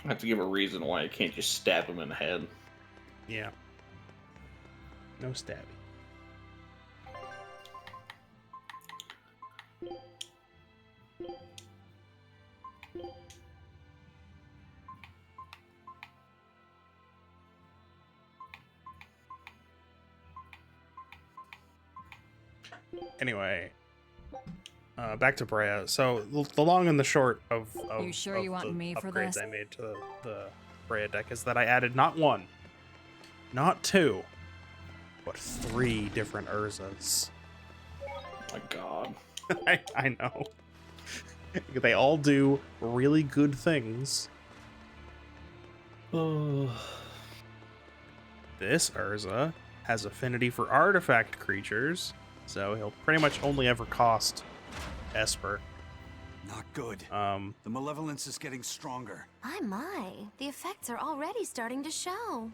I have to give a reason why I can't just stab him in the head. Yeah. No stabby. Anyway, back to Brea. So the long and the short of You sure you want the me for upgrades this? I made to the Brea deck is that I added not one, not two, but 3 different Urzas. Oh my god. I know. They all do really good things. This Urza has affinity for artifact creatures, so he'll pretty much only ever cost Esper. Not good. The malevolence is getting stronger. My. The effects are already starting to show.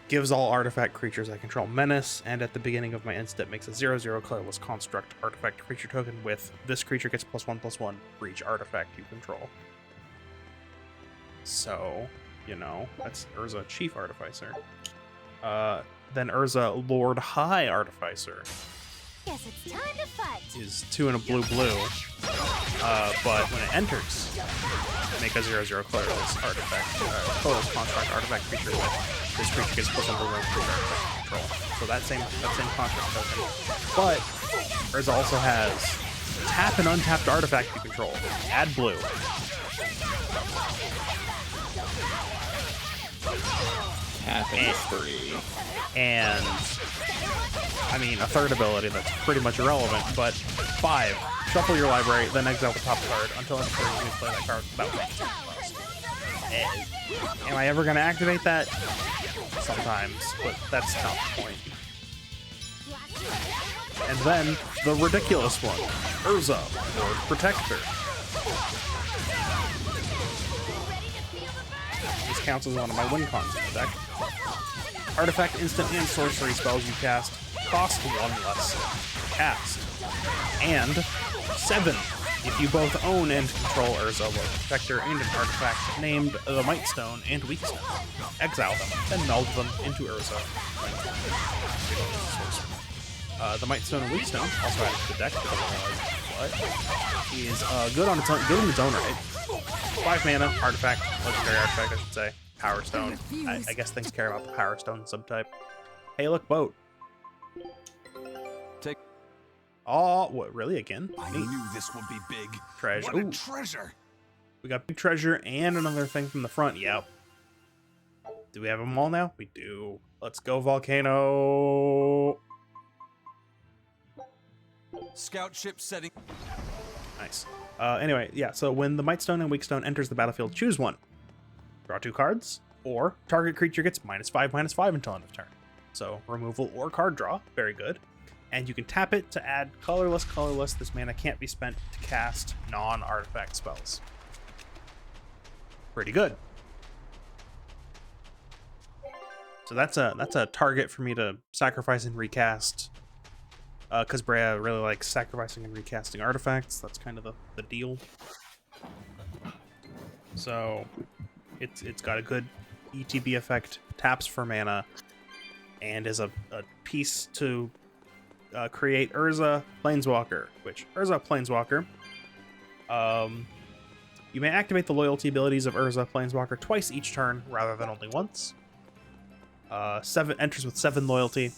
gives all artifact creatures I control menace, and at the beginning of my end step makes a 0/0 colorless construct artifact creature token with this creature gets +1/+1 for each artifact you control. So, you know, that's Urza Chief Artificer. Then Urza Lord High Artificer. Guess it's time to fight. Is 2 and a blue, but when it enters, make a 0/0 colorless artifact, colorless construct artifact creature with this creature gets +1/+1 for each artifact control. So that same construct token. But Urza also has tap an untapped artifact you control. Add blue. Tap and 3. And I mean, a third ability that's pretty much irrelevant, but 5. Shuffle your library, then exile the top card until it's turn you play that card without cost. Am I ever going to activate that? Sometimes, but that's not the point. And then the ridiculous one, Urza, Lord Protector. This counts as one of my win cons in the deck. Artifact, instant, and sorcery spells you cast cost 1 less to cast. And 7 if you both own and control Urza, Lord Protector, and an artifact named the Mightstone and Weakstone. Exile them, then meld them into Urza. The Mightstone and Weakstone also added to the deck, but is good on its own, good in its own right. 5 mana, artifact, legendary artifact, I should say. Power Stone. I guess things care about the Power Stone subtype. Hey, look, boat. Take. Oh, what? Really? Again? I Neat. knew this would be big. Treasure. What a Ooh. treasure! We got big treasure and another thing from the front. Yep. Do we have them all now? We do. Let's go, Volcano. Scout ship setting. Nice. Anyway, yeah. So when the Mightstone and Weakstone enters the battlefield, choose one. Draw 2 cards, or target creature gets -5/-5 until end of turn. So removal or card draw, very good. And you can tap it to add colorless. This mana can't be spent to cast non-artifact spells. Pretty good. So that's a target for me to sacrifice and recast. Because Brea really likes sacrificing and recasting artifacts. That's kind of the deal. So it's got a good ETB effect, taps for mana, and is a piece to create Urza Planeswalker, which Urza Planeswalker, you may activate the loyalty abilities of Urza Planeswalker twice each turn rather than only once. 7 enters with 7 loyalty.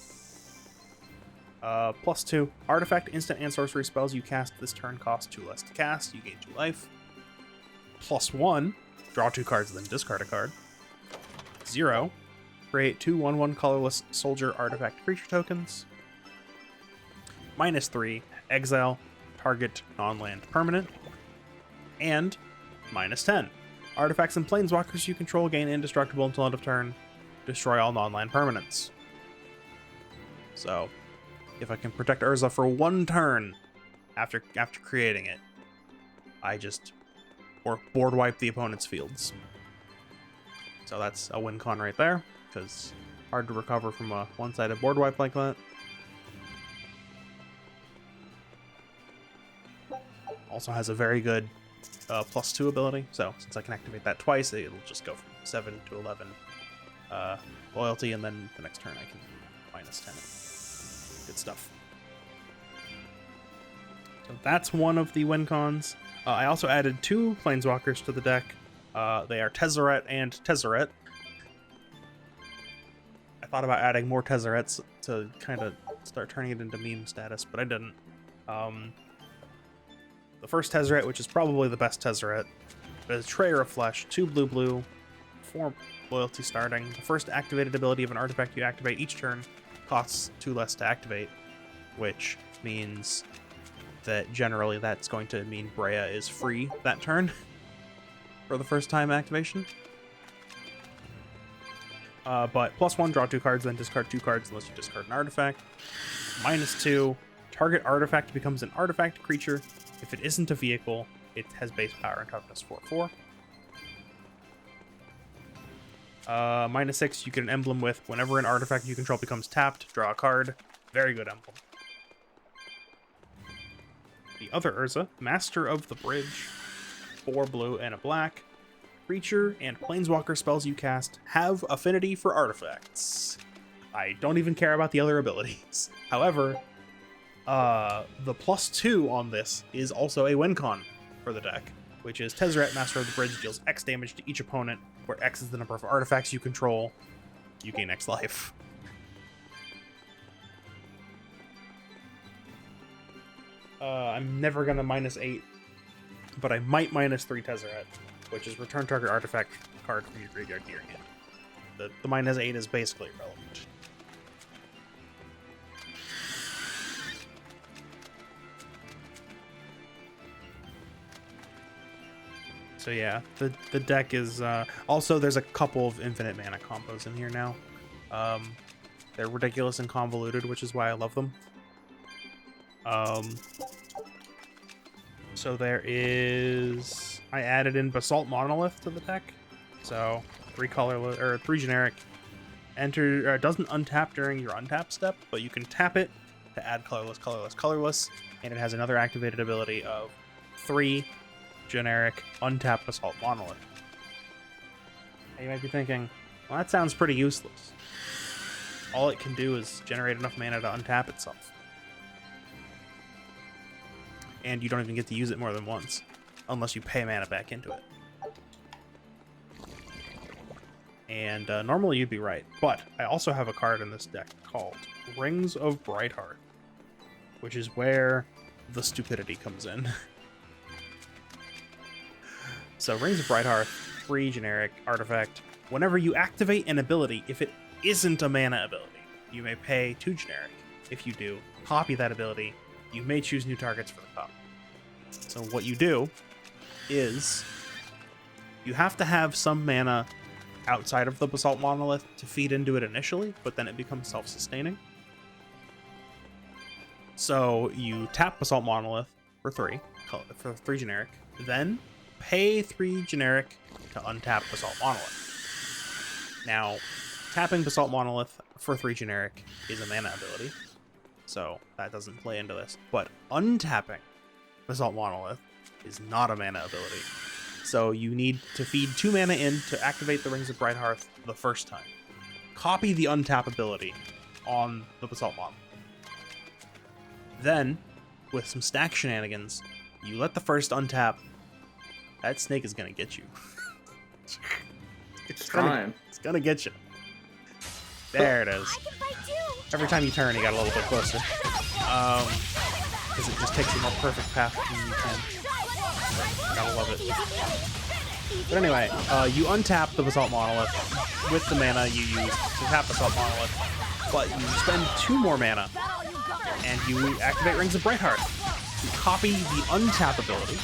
+2 artifact, instant, and sorcery spells you cast this turn cost 2 less to cast. You gain 2 life. +1 draw 2 cards, then discard a card. 0 create 2 1/1 colorless soldier artifact creature tokens. -3 exile target non-land permanent. And -10 artifacts and planeswalkers you control gain indestructible until end of turn. Destroy all non-land permanents. So if I can protect Urza for 1 turn after creating it, I just board wipe the opponent's fields. So that's a win con right there, because hard to recover from a one-sided board wipe like that. Also has a very good +2 ability. So since I can activate that twice, it'll just go from 7 to 11 loyalty, and then the next turn I can -10 it. Good stuff. So that's one of the win cons. I also added 2 planeswalkers to the deck. They are Tezzeret and Tezzeret. I thought about adding more Tezzerets to kind of start turning it into meme status, but I didn't. The first Tezzeret, which is probably the best Tezzeret, is Trayer of Flesh, 2 blue, 4 loyalty starting. The first activated ability of an artifact you activate each turn costs 2 less to activate, which means that generally that's going to mean Brea is free that turn for the first time activation. But +1, draw 2 cards, then discard 2 cards unless you discard an artifact. -2, target artifact becomes an artifact creature. If it isn't a vehicle, it has base power and toughness 4/4. -6, you get an emblem with whenever an artifact you control becomes tapped, draw a card. Very good emblem. The other Urza, Master of the Bridge, 4 blue and a black. Creature and planeswalker spells you cast have affinity for artifacts. I don't even care about the other abilities. However, the +2 on this is also a win con for the deck, which is Tezzeret, Master of the Bridge, deals X damage to each opponent, where X is the number of artifacts you control. You gain X life. I'm never gonna -8, but I might -3 Tezzeret, which is return target artifact card from your graveyard to your hand. The -8 is basically irrelevant. So yeah, the deck is also there's a couple of infinite mana combos in here now. They're ridiculous and convoluted, which is why I love them. So there is, I added in Basalt Monolith to the deck. So 3 colorless or 3 generic. Enter doesn't untap during your untap step, but you can tap it to add colorless, and it has another activated ability of 3 generic untap Basalt Monolith. And you might be thinking, well, that sounds pretty useless. All it can do is generate enough mana to untap itself. And you don't even get to use it more than once, unless you pay mana back into it. And normally you'd be right, but I also have a card in this deck called Rings of Brightheart, which is where the stupidity comes in. So Rings of Brightheart, 3 generic artifact. Whenever you activate an ability, if it isn't a mana ability, you may pay 2 generic. If you do, copy that ability. You may choose new targets for the copy. So what you do is you have to have some mana outside of the Basalt Monolith to feed into it initially, but then it becomes self-sustaining. So you tap Basalt Monolith for 3 generic, then pay 3 generic to untap Basalt Monolith. Now, tapping Basalt Monolith for 3 generic is a mana ability, so that doesn't play into this. But untapping Basalt Monolith is not a mana ability. So you need to feed 2 mana in to activate the Rings of Brightheart the first time. Copy the untap ability on the Basalt Monolith. Then, with some stack shenanigans, you let the first untap. That snake is gonna get you. It's gonna get you. There it is. Every time you turn, you got a little bit closer. Because it just takes a more perfect path than you can. Gotta love it. But anyway, you untap the Basalt Monolith with the mana you use to tap Basalt Monolith, but you spend 2 more mana, and you activate Rings of Brightheart. You copy the untap ability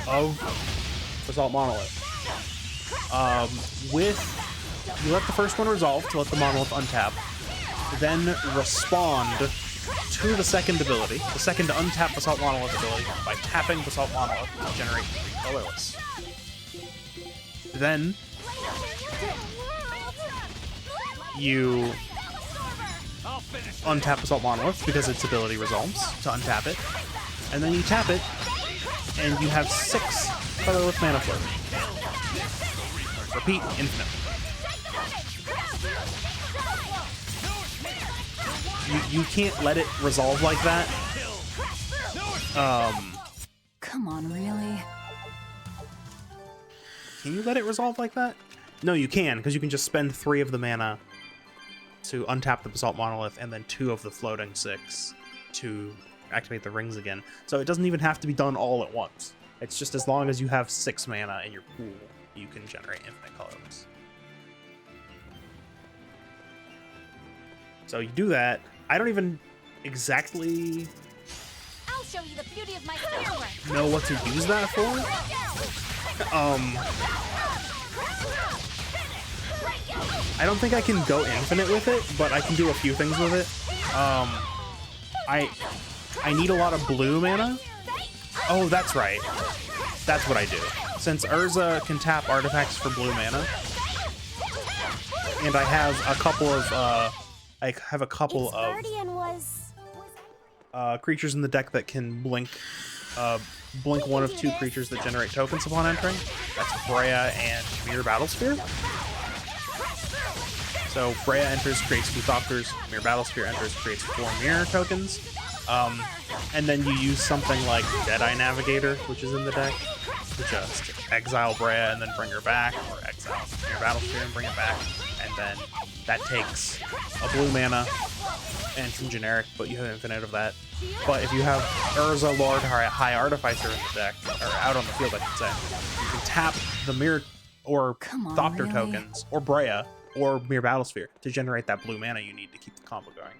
of Basalt Monolith. You let the first one resolve to let the Monolith untap, then respond to the second ability, the second to untap Basalt Monolith ability, by tapping Basalt Monolith to generate colorless. Then you untap Basalt Monolith because its ability resolves to untap it, and then you tap it and you have 6 colorless mana floating. Repeat infinitely. You can't let it resolve like that. Come on, really? Can you let it resolve like that? No, you can, because you can just spend 3 of the mana to untap the Basalt Monolith and then 2 of the floating 6 to activate the rings again. So it doesn't even have to be done all at once. It's just as long as you have 6 mana in your pool, you can generate infinite colorless. So you do that. I don't even exactly I'll show you the beauty of my fireworks. know what to use that for. I don't think I can go infinite with it, but I can do a few things with it. I need a lot of blue mana. Oh, that's right. That's what I do. Since Urza can tap artifacts for blue mana, and I have a couple of Guardian was creatures in the deck that can blink one of 2 creatures that generate tokens upon entering. That's Berseria and Mirror Battlesphere. So Berseria enters, creates 2 Thopters. Mirror Battlesphere enters, creates 4 mirror tokens. And then you use something like Deadeye Navigator, which is in the deck, to just exile Berseria and then bring her back, or exile Mirror Battlesphere and bring it back. And then that takes a blue mana and some generic, but you have infinite of that. But if you have Urza, Lord, or High Artificer in the deck, or out on the field, I should say, you can tap the Mirror or Thopter really? tokens, or Berseria, or Mirror Battlesphere to generate that blue mana you need to keep the combo going.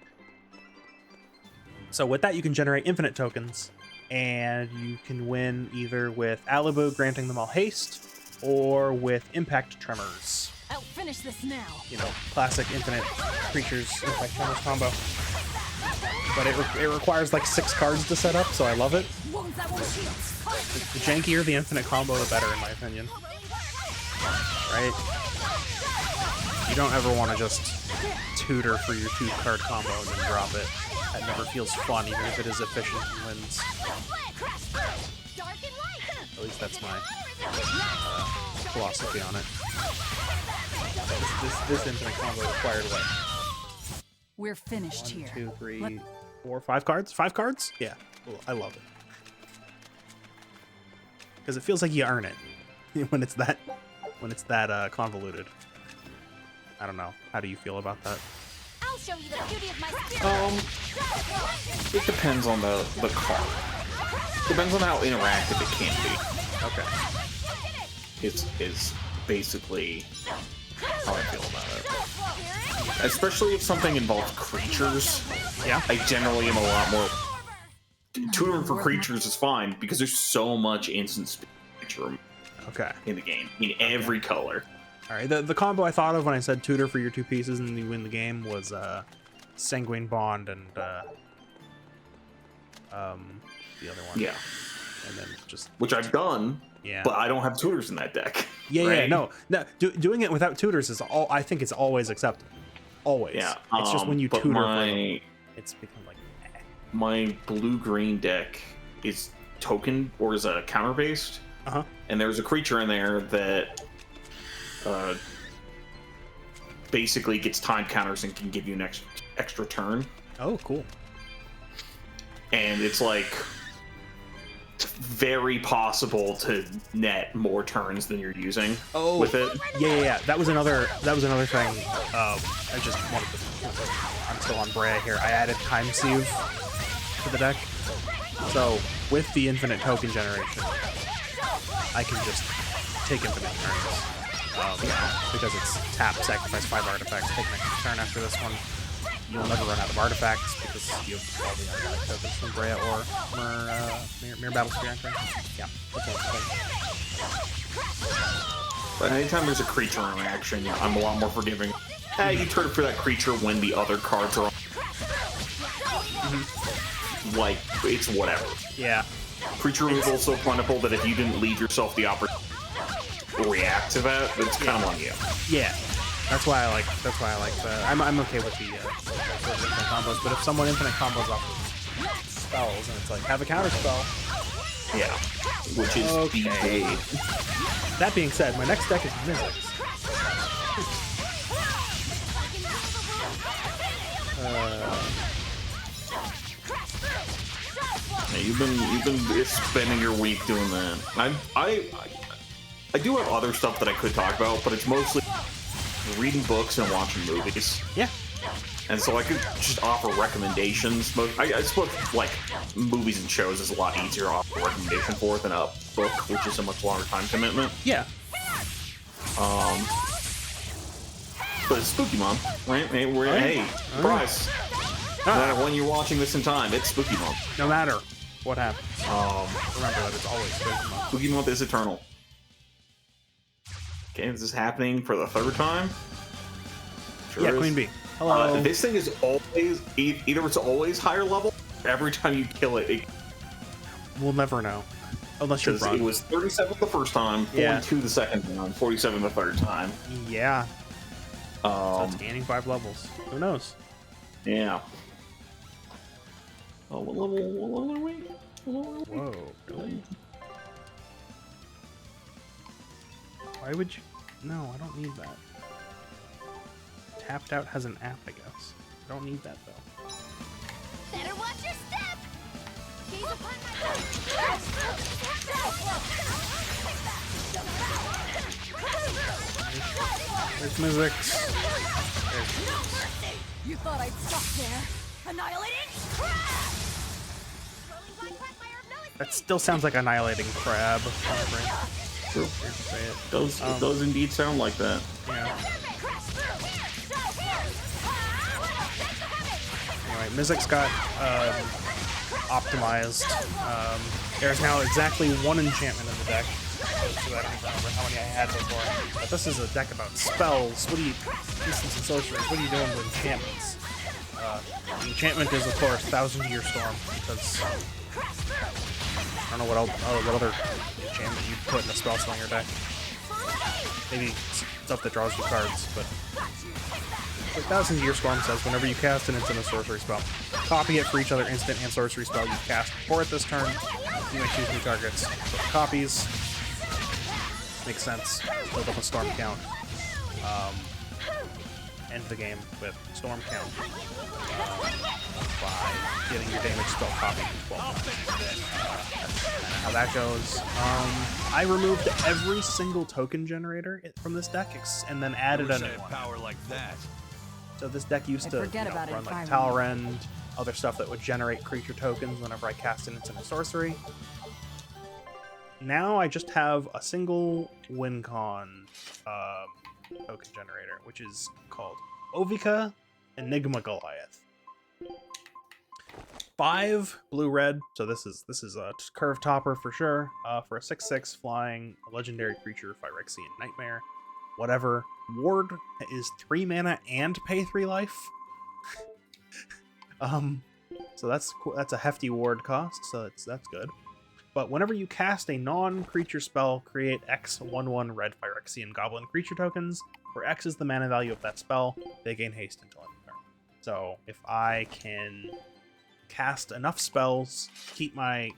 So with that, you can generate infinite tokens, and you can win either with Alibu granting them all haste, or with Impact Tremors. I'll finish this now. You know, classic infinite creatures Impact Tremors combo. But it requires like 6 cards to set up, so I love it. The jankier the infinite combo, the better, in my opinion. Right? You don't ever want to just tutor for your 2-card combo and then drop it. That never feels fun, even if it is efficient and wins. At least that's my philosophy on it. This infinite combo required what? We're finished 1, here. 2, 3, 4, 5 cards? 5 cards? Yeah. Cool. I love it. Because it feels like you earn it when it's that convoluted. I don't know. How do you feel about that? I'll show you the beauty of my spirit. It depends on the card. Depends on how interactive it can be. Okay. Is basically how I feel about it. Especially if something involves creatures. Yeah. I generally am a lot more. Tutoring for creatures is fine because there's so much instant speed Okay. in the game. In every color. All right. The combo I thought of when I said tutor for your 2 pieces and you win the game was Sanguine Bond and the other one. Yeah. And then just Which I've done. Yeah. But I don't have tutors in that deck. Yeah, right? yeah, no. Doing it without tutors is all. I think it's always acceptable. Always. Yeah. It's just when you but tutor for my them, it's become like. my blue-green deck is token or is a counter based. Uh-huh. And there's a creature in there that basically gets time counters and can give you an extra turn. Oh, cool. And it's like very possible to net more turns than you're using with it. Yeah. That was another thing. I just wanted to. I'm still on Berseria here. I added Time Sieve to the deck, so with the infinite token generation, I can just take infinite turns. Because it's tap, sacrifice 5 artifacts, take an extra turn after this one. You'll never run out of artifacts because you have all the artifact tokens from Berseria or Mirror Battlesphere entering. Yeah, that's all the thing. But anytime there's a creature interaction, I'm a lot more forgiving. You turn for that creature when the other cards are on. Like, it's whatever. Yeah. Creature removal is so plentiful that if you didn't leave yourself the opportunity to react to that, it's kind of on you. Yeah. That's why I like the. I'm okay with the infinite combos, but if someone infinite combos off of spells and it's like have a counter spell, Yeah, which is Okay. BA. That being said, my next deck is Mizzix. Yeah, you've been spending your week doing that. I do have other stuff that I could talk about, but it's mostly reading books and watching movies. Yeah. And so I could just offer recommendations. But I suppose like movies and shows is a lot easier to offer a recommendation for than a book, which is a much longer time commitment. Yeah. But it's Spooky Month, right? Hey, surprise! When you're watching this in time, it's Spooky Month. No matter what happens, remember that it's always Spooky Month. Spooky Month is eternal. Okay, this is happening for the third time. Sure Yeah, is. Queen Bee. Hello. This thing is always either it's always higher level. Every time you kill it, We'll never know. Unless you're it was 37 the first time, 42 Yeah. the second time, 47 the third time. Yeah. So it's gaining 5 levels. Who knows? Yeah. Oh, what level are we? Whoa, really? Why would you? No, I don't need that. Tapped Out has an app, I guess. I don't need that, though. Better watch your step. Gaze upon There's Mizzix. You thought I'd stop there? Annihilating crash! That still sounds like Annihilating Crab. True. It does indeed sound like that. Yeah. Anyway, Mizzix got optimized. There's now exactly 1 enchantment in the deck. So I don't even remember how many I had before. But this is a deck about spells. What do you... Instants and sorceries. What are you doing with enchantments? The enchantment is, of course, 1,000-Year Storm, because... I don't know what other enchantment you'd put in a spellslinger deck. Maybe stuff that draws you cards, but... 1,000-Year Storm says whenever you cast an instant or sorcery spell, copy it for each other instant and sorcery spell you cast before it this turn. You may choose new targets. Copies. Makes sense. Build up a storm count. End the game with storm count by getting your damage spell copied 12 times. That's how that goes. I removed every single token generator from this deck and then added a new one. Power like that. So this deck used to forget about it run if like I were you. Talrend, other stuff that would generate creature tokens whenever I cast an instant or sorcery. Now I just have a single WinCon token generator, which is called Ovica Enigma Goliath. 5 blue-red, so this is a curve topper for sure. For a 6/6 flying legendary creature, Phyrexian Nightmare. Whatever. Ward is 3 mana and pay 3 life. So that's cool. That's a hefty ward cost, so that's good. But whenever you cast a non-creature spell, create X 1/1 red Phyrexian Goblin creature tokens, where X is the mana value of that spell, they gain haste until end of turn. So if I can cast enough spells, keep my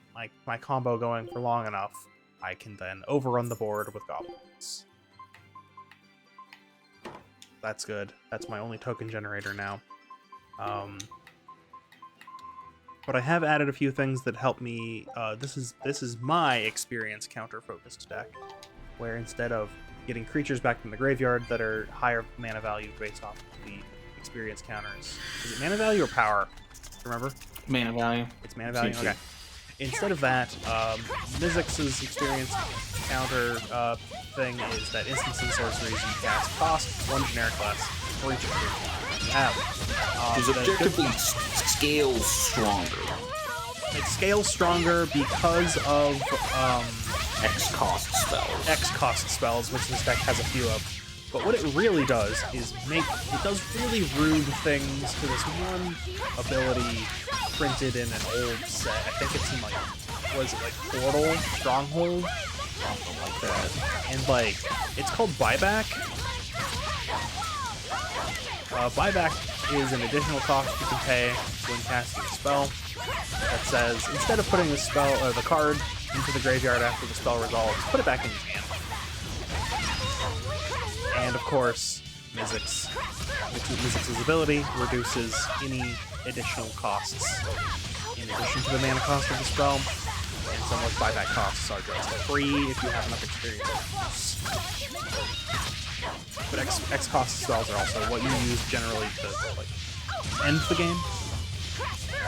combo going for long enough, I can then overrun the board with goblins. That's good. That's my only token generator now. But I have added a few things that help me. This is my experience counter-focused deck, where instead of getting creatures back from the graveyard that are higher mana value based off of the experience counters. Is it mana value or power? Remember? Mana value. It's mana value? Seems Okay. Instead of that, Mizzix's experience counter thing is that instants and sorceries you cast cost 1 generic less for each creature you have. Because objectively scales stronger. It scales stronger because of X cost spells. X cost spells, which this deck has a few of. But what it really does is it does really rude things to this one ability printed in an old set. I think it's in Portal? Stronghold? Something like that. And it's called Buyback. Buyback is an additional cost you can pay when casting a spell that says, instead of putting the spell or the card into the graveyard after the spell resolves, put it back in your hand. And of course, Mizzix's ability reduces any additional costs in addition to the mana cost of the spell. And some of buyback costs are just free if you have enough experience. But X cost spells are also what you use generally to like end the game.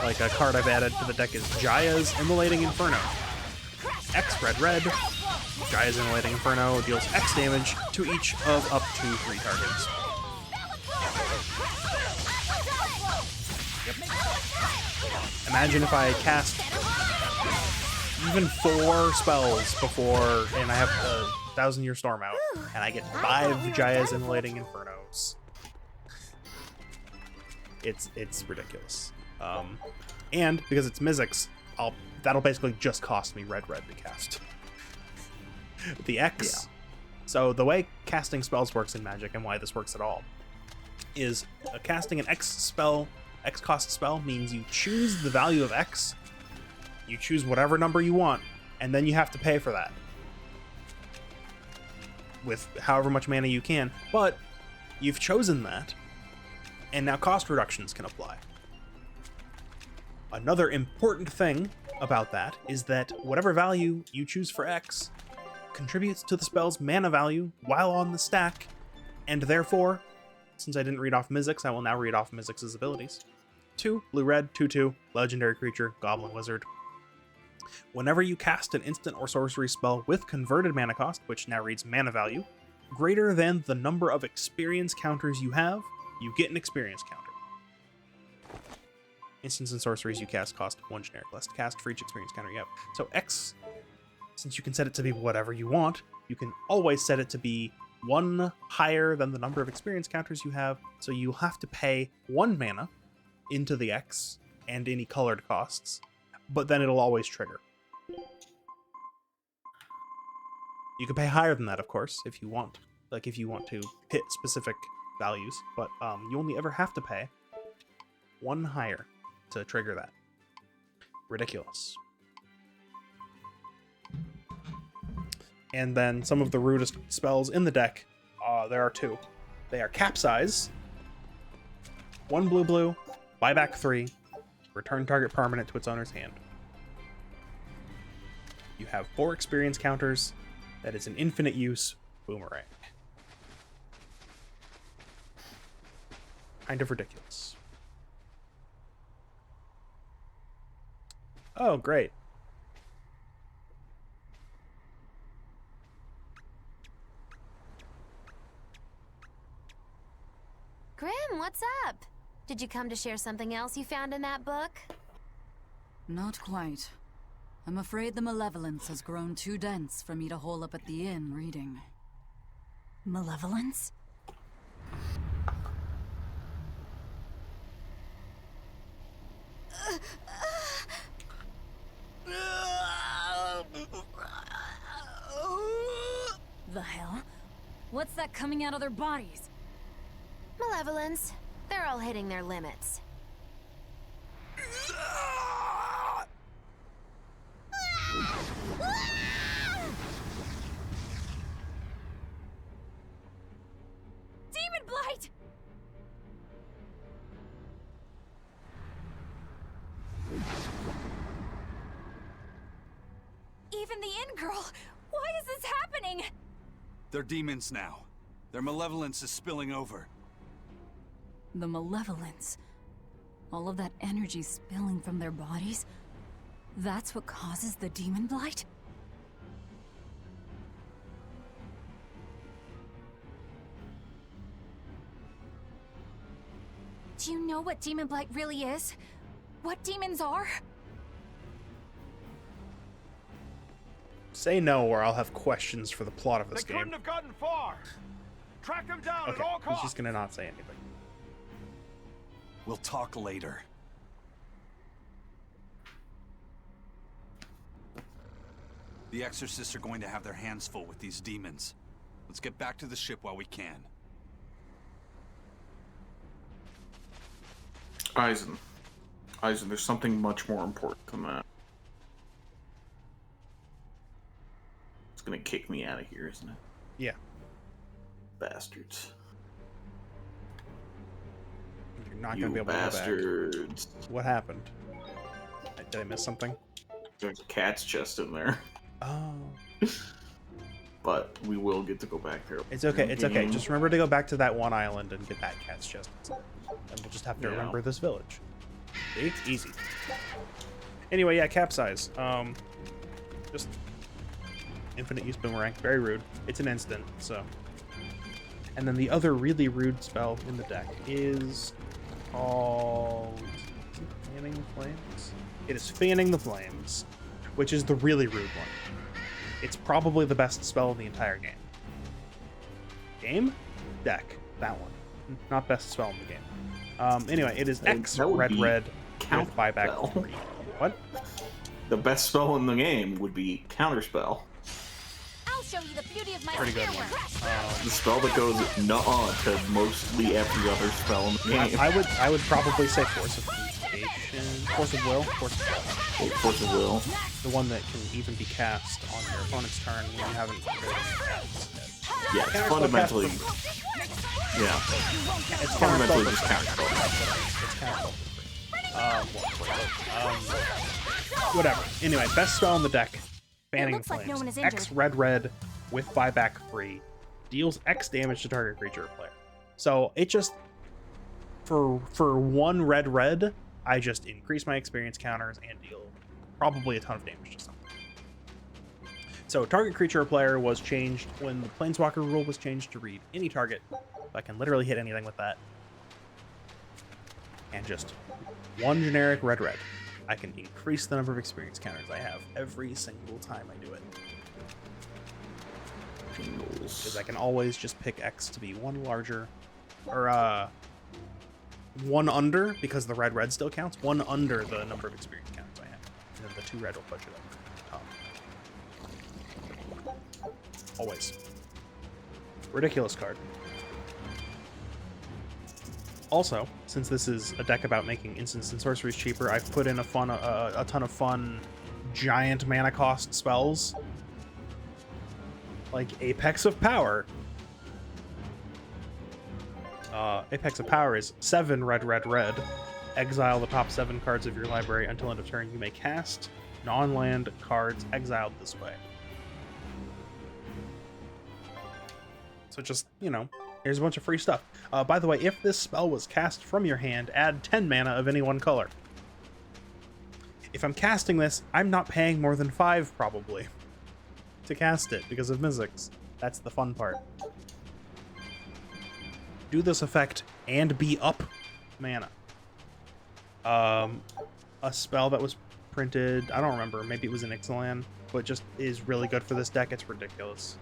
Like a card I've added to the deck is Jaya's Immolating Inferno. X red. Jaya's Immolating Inferno deals X damage to each of up to 3 targets. Yep. Imagine if I cast even 4 spells before, and I have the 1,000-Year Storm out, and I get 5 Jaya's Immolating Infernos. It's ridiculous. And because it's Mizzix, that'll basically just cost me red to cast. The X. Yeah. So the way casting spells works in Magic, and why this works at all, is casting an X cost spell means you choose the value of X. You choose whatever number you want, and then you have to pay for that with however much mana you can. But you've chosen that, and now cost reductions can apply. Another important thing about that is that whatever value you choose for X contributes to the spell's mana value while on the stack, and therefore, since I didn't read off Mizzix, I will now read off Mizzix's abilities. 2 blue-red, 2/2, legendary creature, goblin wizard. Whenever you cast an instant or sorcery spell with converted mana cost, which now reads mana value, greater than the number of experience counters you have, you get an experience counter. Instants and sorceries you cast cost 1 generic less to cast for each experience counter you have. So X, since you can set it to be whatever you want, you can always set it to be 1 higher than the number of experience counters you have, so you have to pay 1 mana into the X and any colored costs, but then it'll always trigger. You can pay higher than that, of course, if you want. Like if you want to hit specific values, but you only ever have to pay 1 higher to trigger that. Ridiculous. And then some of the rudest spells in the deck, there are 2. They are Capsize, 1 blue, buy back 3, return target permanent to its owner's hand. You have 4 experience counters. That is an infinite use boomerang. Kind of ridiculous. Oh, great. Grim, what's up? Did you come to share something else you found in that book? Not quite. I'm afraid the malevolence has grown too dense for me to hole up at the inn reading. Malevolence? The hell? What's that coming out of their bodies? Malevolence. They're all hitting their limits. Demon Blight! Even the inn girl! Why is this happening? They're demons now. Their malevolence is spilling over. The malevolence. All of that energy spilling from their bodies? That's what causes the demon blight? Do you know what demon blight really is? What demons are? Say no, or I'll have questions for the plot of this They game. couldn't have gotten far. Track them down Okay, at all he's costs. just gonna not say anything. We'll talk later. The exorcists are going to have their hands full with these demons. Let's get back to the ship while we can. Eisen, there's something much more important than that. gonna kick me out of here, isn't it? Yeah. Bastards. You're not You gonna be able to go back. bastards. What happened? Did I miss something? There's a cat's chest in there. Oh. But we will get to go back there. It's okay, it's okay. Just remember to go back to that one island and get that cat's chest. And we'll just have to remember this village. See? It's easy. Anyway, yeah, capsize. Just infinite use boomerang. Very rude. It's an instant, so. And then the other really rude spell in the deck is called Fanning the Flames? It is Fanning the Flames, which is the really rude one. It's probably the best spell in the entire game. Game? Deck. That one. Not best spell in the game. Anyway, it is X red with buyback 3. What? The best spell in the game would be Counterspell. I'll show you the beauty of my Pretty good one. The spell that goes nuh-uh to mostly every other spell in the game. I would probably say Force of Communication. Force of Will? Force of Will. The one that can even be cast on your opponent's turn when you haven't created any cards yet. Yeah, it's fundamentally... Yeah. It's fundamentally counterspell just for Counterspell. It's counterspell. Whatever. Anyway, best spell in the deck. Fanning looks like Flames. no one is X injured. red with buyback 3. Deals X damage to target creature or player. So it just... For one red, I just increase my experience counters and deal probably a ton of damage to something. So target creature or player was changed when the Planeswalker rule was changed to read any target. So I can literally hit anything with that. And just one generic red. I can increase the number of experience counters I have every single time I do it. Because I can always just pick X to be one larger, or one under, because the red still counts, one under the number of experience counters I have. And then the 2 red will push it up. Always. Ridiculous card. Also, since this is a deck about making instants and sorceries cheaper, I've put in a ton of fun giant mana cost spells. Like Apex of Power. Apex of Power is 7 red. Exile the top 7 cards of your library until end of turn. You may cast non-land cards exiled this way. So just, you know, here's a bunch of free stuff. By the way, if this spell was cast from your hand, add 10 mana of any one color. If I'm casting this, I'm not paying more than 5, probably, to cast it because of Mizzix. That's the fun part. Do this effect and be up mana. A spell that was printed, I don't remember, maybe it was in Ixalan, but just is really good for this deck. It's ridiculous.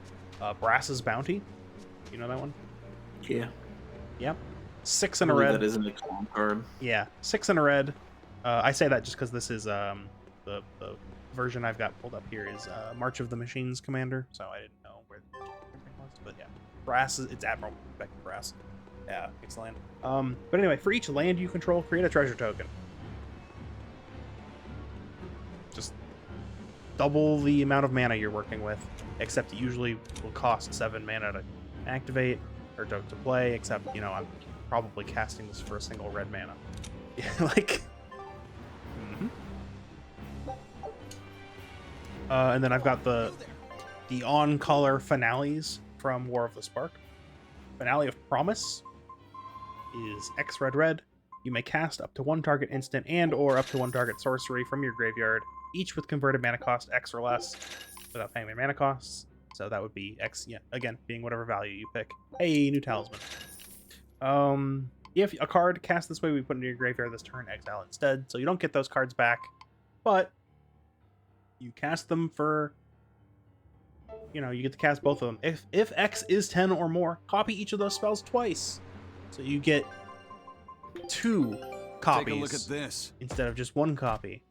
Brass's Bounty. You know that one? Yeah. Yep. 6 in a red. That is an Ixalan card. Yeah, 6 in a red. I say that just because this is the version I've got pulled up here is March of the Machines Commander, so I didn't know where everything was. But yeah, Brass is, it's Admiral Beck Brass. Yeah, excellent. But anyway, for each land you control, create a treasure token. Just double the amount of mana you're working with, except it usually will cost 7 mana to activate or to play, except, you know, I'm probably casting this for a single red mana. Yeah, like... and then I've got the on-color finales from War of the Spark. Finale of Promise is X red. You may cast up to 1 target instant and or up to 1 target sorcery from your graveyard, each with converted mana cost X or less, without paying their mana costs. So that would be X, yeah, again, being whatever value you pick. Hey, new talisman. If a card cast this way, we put into your graveyard this turn, exile instead. So you don't get those cards back, but you cast them for, you know, you get to cast both of them. If X is 10 or more, copy each of those spells twice. So you get 2 copies. Take a look at this. Instead of just 1 copy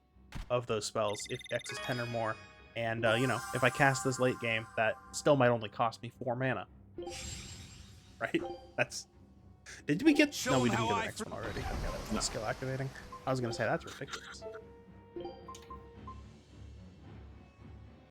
of those spells if X is 10 or more. And, you know, if I cast this late game, that still might only cost me 4 mana. Right? That's... Did we get... No, we didn't get the next one already. Okay, that's skill activating. I was going to say, that's ridiculous.